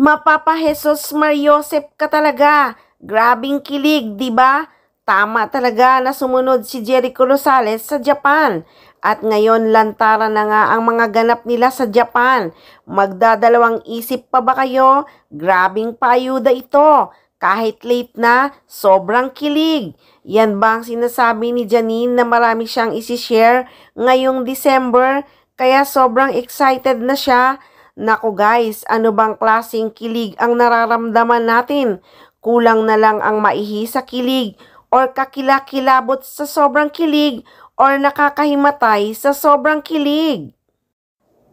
Mapapa Jesus Mariosep ka talaga. Grabing kilig, di ba? Tama talaga na sumunod si Jericho Rosales sa Japan. At ngayon lantaran na nga ang mga ganap nila sa Japan. Magdadalawang isip pa ba kayo? Grabing paayuda ito. Kahit late na, sobrang kilig. Yan ba ang sinasabi ni Janine na marami siyang isi-share ngayong December? Kaya sobrang excited na siya. Naku guys, ano bang klaseng kilig ang nararamdaman natin? Kulang na lang ang maihi sa kilig or kakilakilabot sa sobrang kilig or nakakahimatay sa sobrang kilig.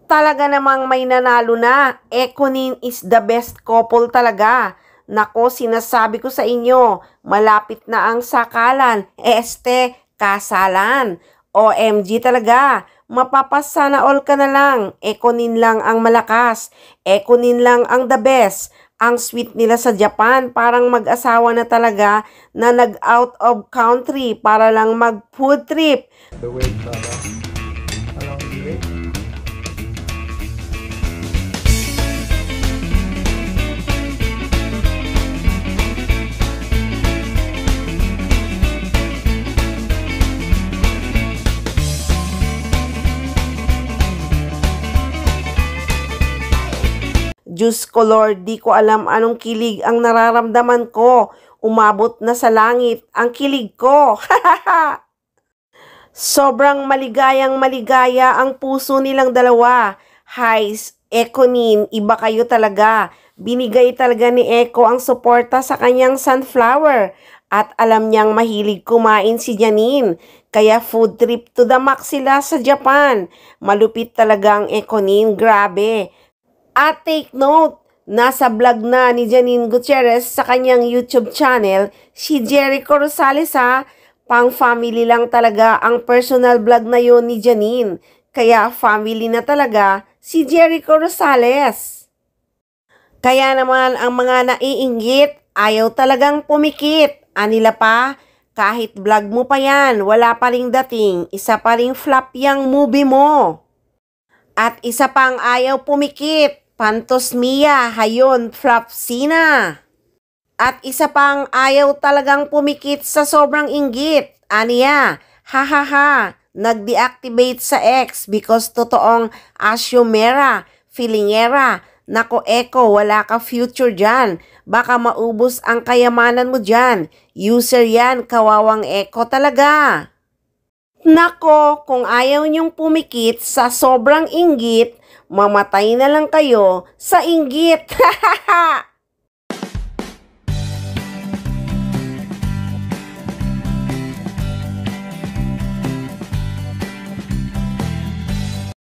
Talaga namang may nanalo na. Ekonin is the best couple talaga. Nako, sinasabi ko sa inyo, malapit na ang sakalan, kasalan. OMG talaga. Mapapasana all ka na lang. Ekonin lang ang malakas. Ekonin lang ang the best. Ang sweet nila sa Japan, parang mag-asawa na talaga na nag-out of country para lang mag-food trip. The weight, Baba. How long is the weight? Diyos ko Lord, di ko alam anong kilig ang nararamdaman ko. Umabot na sa langit ang kilig ko. Sobrang maligayang maligaya ang puso nilang dalawa. Hais, Ekonin, iba kayo talaga. Binigay talaga ni Eko ang suporta sa kanyang sunflower. At alam niyang mahilig kumain si Janine. Kaya food trip to the max sila sa Japan. Malupit talaga ang Ekonin, grabe. At take note, nasa vlog na ni Janine Gutierrez sa kanyang YouTube channel, si Jericho Rosales ha. Pang family lang talaga ang personal vlog na yon ni Janine. Kaya family na talaga si Jericho Rosales. Kaya naman ang mga naiinggit, ayaw talagang pumikit. Anila pa, kahit vlog mo pa yan, wala pa ring dating, isa pa ring flop yang movie mo. At isa pang ayaw pumikit. Pantos Mia, hayon, flop sina. At isa pang ayaw talagang pumikit sa sobrang inggit. Aniya, ha, nag-deactivate sa X because totoong asyomera, feelingera. Nako Eko, wala ka future dyan. Baka maubos ang kayamanan mo dyan. User yan, kawawang Eko talaga. Nako, kung ayaw niyong pumikit sa sobrang inggit, mamatay na lang kayo sa inggit.